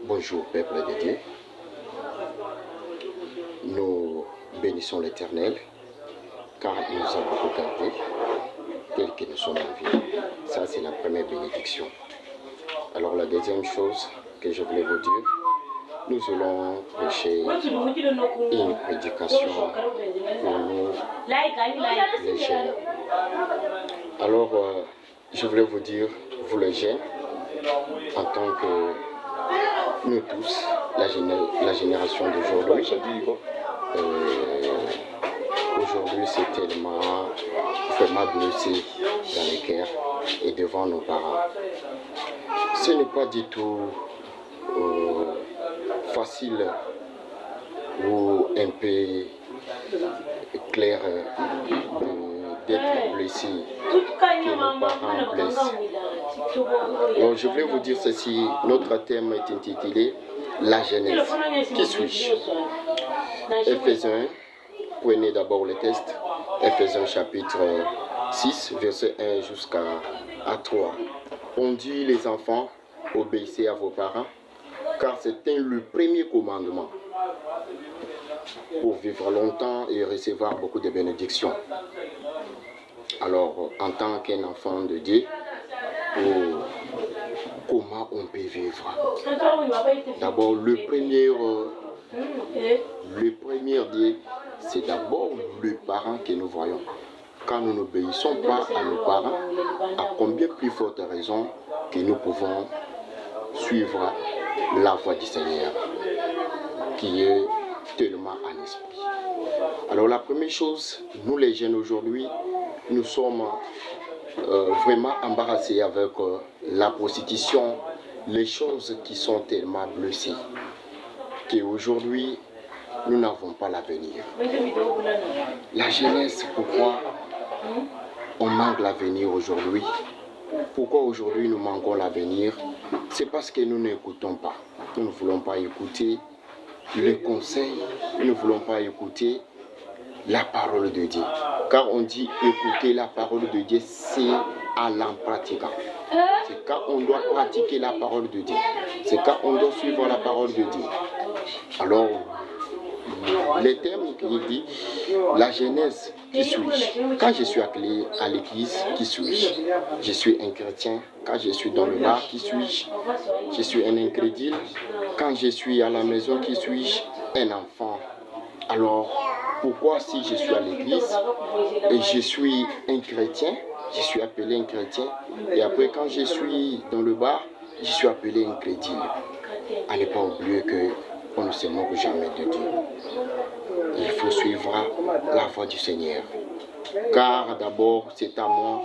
Bonjour, peuple de Dieu. Nous bénissons l'Éternel, car il nous a beaucoup gardés, tels que nous sommes en vie. Ça, c'est la première bénédiction. Alors, la deuxième chose que je voulais vous dire, nous allons prêcher une prédication pour nous, les jeunes. Alors, je voulais vous dire, vous les jeunes, en tant que nous tous, la génération d'aujourd'hui, aujourd'hui c'est tellement vraiment blessé dans les cœurs et devant nos parents. Ce n'est pas du tout facile ou un peu clair d'être blessé, que nos parents blessent. Donc, je voulais vous dire ceci, notre thème est intitulé « La jeunesse ». Qui suis-je? Ephésiens, prenez d'abord le texte, Ephésiens chapitre 6, verset 1 jusqu'à 3. On dit les enfants, obéissez à vos parents, car c'est le premier commandement pour vivre longtemps et recevoir beaucoup de bénédictions. Alors, en tant qu'un enfant de Dieu, comment on peut vivre? D'abord, le premier Dieu, c'est d'abord le parent que nous voyons. Quand nous n'obéissons pas à nos parents, à combien plus forte raison que nous pouvons suivre la voie du Seigneur, qui est tellement en esprit. Alors la première chose, nous les jeunes aujourd'hui, nous sommes vraiment embarrassés avec la prostitution, les choses qui sont tellement blessées, qu'aujourd'hui, nous n'avons pas l'avenir. La jeunesse, pourquoi on manque l'avenir aujourd'hui? Pourquoi aujourd'hui nous manquons l'avenir? C'est parce que nous n'écoutons pas. Nous ne voulons pas écouter les conseils, nous ne voulons pas écouter la parole de Dieu. Car on dit écouter la parole de Dieu, c'est en pratiquant. C'est quand on doit pratiquer la parole de Dieu. C'est quand on doit suivre la parole de Dieu. Alors, le thème qui dit la jeunesse, qui suis-je? Quand je suis appelé à l'église, qui suis-je? Je suis un chrétien. Quand je suis dans le bar, qui suis-je? Je suis un incrédule. Quand je suis à la maison, qui suis-je? Un enfant. Alors, pourquoi si je suis à l'église et je suis un chrétien, je suis appelé un chrétien, et après quand je suis dans le bar, je suis appelé un crédule? À ne pas oublier qu'on ne se moque jamais de Dieu. Il faut suivre la voie du Seigneur. Car d'abord, c'est à moi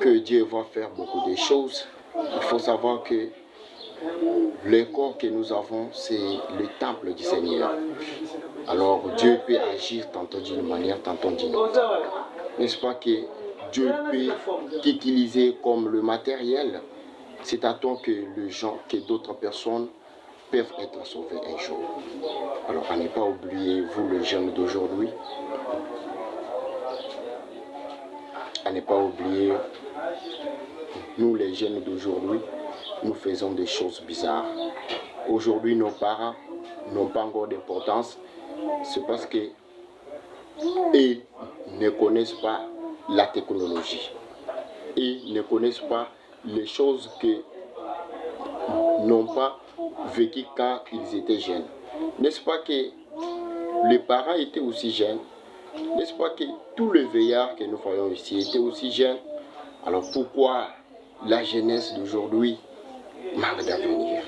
que Dieu va faire beaucoup de choses. Il faut savoir que le corps que nous avons, c'est le temple du Seigneur. Alors Dieu peut agir tantôt d'une manière, tantôt d'une autre. N'est-ce pas que Dieu peut t'utiliser comme le matériel? C'est à toi que les gens, que d'autres personnes peuvent être sauvées un jour. Alors à ne pas oublier, vous les jeunes d'aujourd'hui, à ne pas oublier, nous les jeunes d'aujourd'hui, nous faisons des choses bizarres. Aujourd'hui, nos parents n'ont pas encore d'importance. C'est parce qu'ils ne connaissent pas la technologie. Ils ne connaissent pas les choses qu'ils n'ont pas vécues quand ils étaient jeunes. N'est-ce pas que les parents étaient aussi jeunes? N'est-ce pas que tous les veillards que nous voyons ici étaient aussi jeunes? Alors pourquoi la jeunesse d'aujourd'hui manque d'avenir?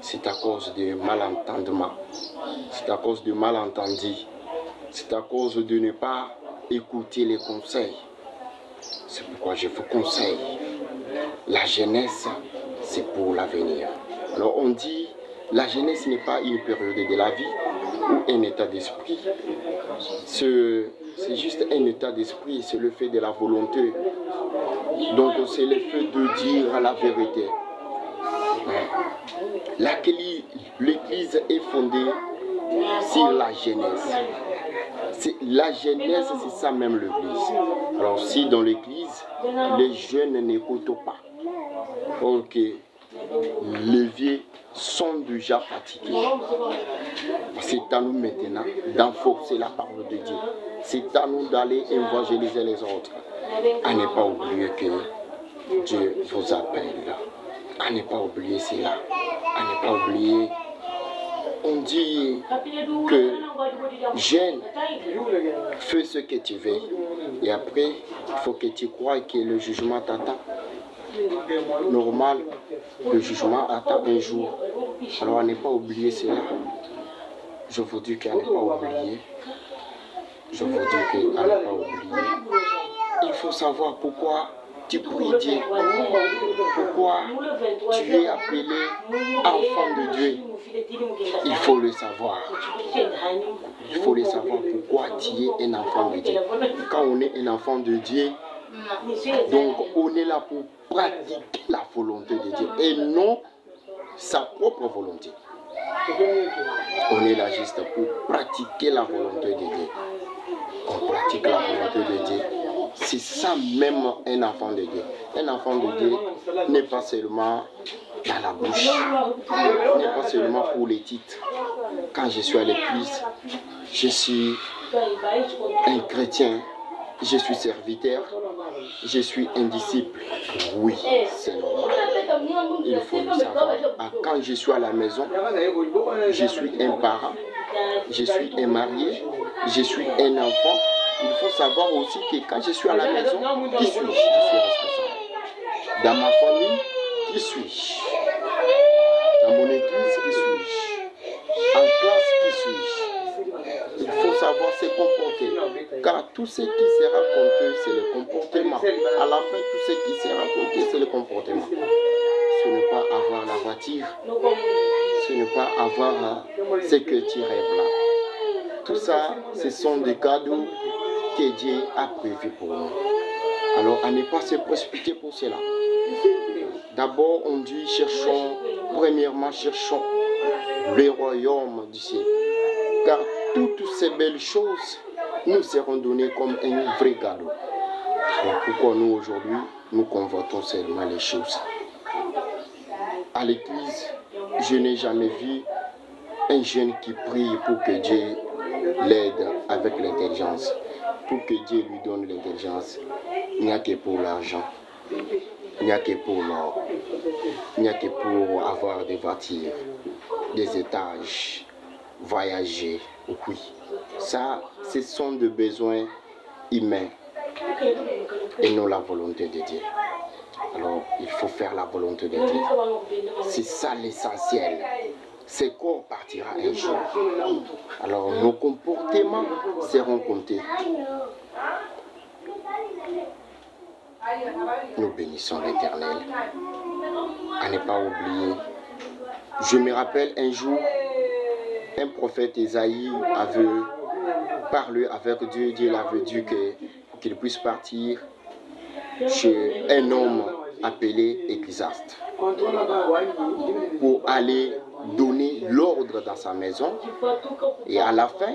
C'est à cause de malentendement, c'est à cause de malentendus, c'est à cause de ne pas écouter les conseils. C'est pourquoi je vous conseille, la jeunesse, c'est pour l'avenir. Alors on dit, la jeunesse n'est pas une période de la vie ou un état d'esprit. C'est juste un état d'esprit, c'est le fait de la volonté. Donc c'est le fait de dire la vérité. L'église est fondée sur la jeunesse. La jeunesse, c'est ça même l'église. Alors si dans l'église, les jeunes n'écoutent pas, ok, les vieux sont déjà fatigués. C'est à nous maintenant d'enforcer la parole de Dieu. C'est à nous d'aller évangéliser les autres. À ne pas oublier que Dieu vous appelle. À ne pas oublier cela. À ne pas oublier. On dit que jeûne, fais ce que tu veux. Et après, il faut que tu crois que le jugement t'attend. Normal, le jugement attend un jour. Alors à ne pas oublier cela. Je vous dis qu'à ne pas oublier. Je vous dis qu'à ne pas oublier. Il faut savoir pourquoi tu pries Dieu. Pourquoi tu es appelé enfant de Dieu. Il faut le savoir. Il faut le savoir pourquoi tu es un enfant de Dieu. Quand on est un enfant de Dieu, donc on est là pour pratiquer la volonté de Dieu et non sa propre volonté. On est là juste pour pratiquer la volonté de Dieu. On pratique la volonté de Dieu. C'est ça même un enfant de Dieu. Un enfant de Dieu n'est pas seulement dans la bouche, n'est pas seulement pour les titres. Quand je suis à l'église, je suis un chrétien, je suis serviteur, je suis un disciple. Oui, c'est normal. Il faut le savoir. Quand je suis à la maison, je suis un parent, je suis un marié, je suis un enfant. Il faut savoir aussi que quand je suis à la maison, qui suis-je? Je suis responsable. Dans ma famille, qui suis-je? Dans mon église, qui suis-je? En classe, qui suis-je? Il faut savoir se comporter. Car tout ce qui sera compté, c'est le comportement. À la fin, tout ce qui sera compté, c'est le comportement. Ce n'est pas avoir la voiture. Ce n'est pas avoir ce que tu rêves là. Tout ça, ce sont des cadeaux que Dieu a prévus pour nous. Alors, à ne pas se précipiter pour cela. D'abord, on dit, premièrement, cherchons le royaume du ciel. Car toutes ces belles choses nous seront données comme un vrai cadeau. Alors, pourquoi nous, aujourd'hui, nous convoitons seulement les choses? À l'église, je n'ai jamais vu un jeune qui prie pour que Dieu l'aide avec l'intelligence. Pour que Dieu lui donne l'intelligence, il n'y a que pour l'argent, il n'y a que pour l'or, il n'y a que pour avoir des voitures, des étages, voyager. Oui, ça, ce sont des besoins humains et non la volonté de Dieu. Alors, il faut faire la volonté de Dieu. C'est ça l'essentiel. Ce corps partira un jour. Alors nos comportements seront comptés. Nous bénissons l'Éternel. À ne pas oublier. Je me rappelle un jour, un prophète Isaïe avait parlé avec Dieu. Dieu l'avait dit qu'il puisse partir chez un homme appelé Ecclésiaste pour aller donner l'ordre dans sa maison, et à la fin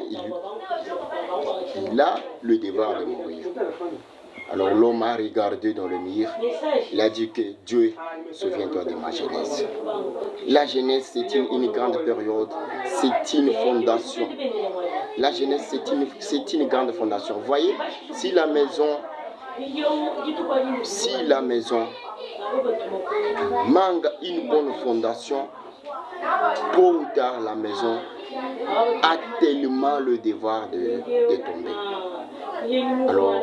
il a le devoir de mourir. Alors l'homme a regardé dans le mur, il a dit que Dieu, souviens-toi de ma jeunesse. La jeunesse, c'est une grande période, c'est une fondation. La jeunesse, c'est une grande fondation. Vous voyez, si la maison manque une bonne fondation, tôt ou tard la maison a tellement le devoir de tomber. Alors,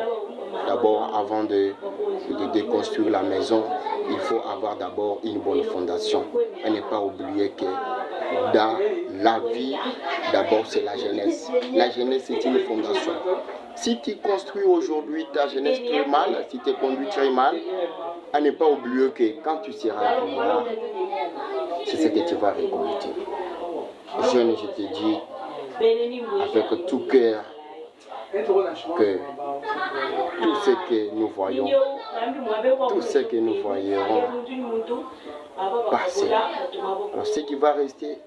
d'abord, avant de déconstruire la maison, il faut avoir d'abord une bonne fondation. Et ne pas oublier que dans la vie, d'abord c'est la jeunesse. La jeunesse, c'est une fondation. Si tu construis aujourd'hui ta jeunesse très mal, si tu conduis très mal, à ne pas oublier que quand tu seras là, c'est ce que tu vas récolter. Jeune, je te dis avec tout cœur que tout ce que nous voyons, tout ce que nous voyons passer. Alors ce qui va rester,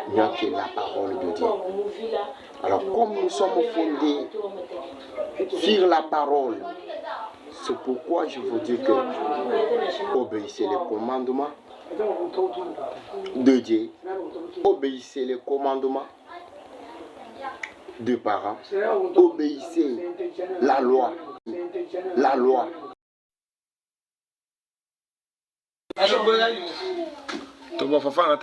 il n'y a que la parole de Dieu. Alors comme nous sommes fondés sur la parole, c'est pourquoi je vous dis que obéissez les commandements de Dieu obéissez les commandements des parents, obéissez la loi. La loi. Tu vas faire un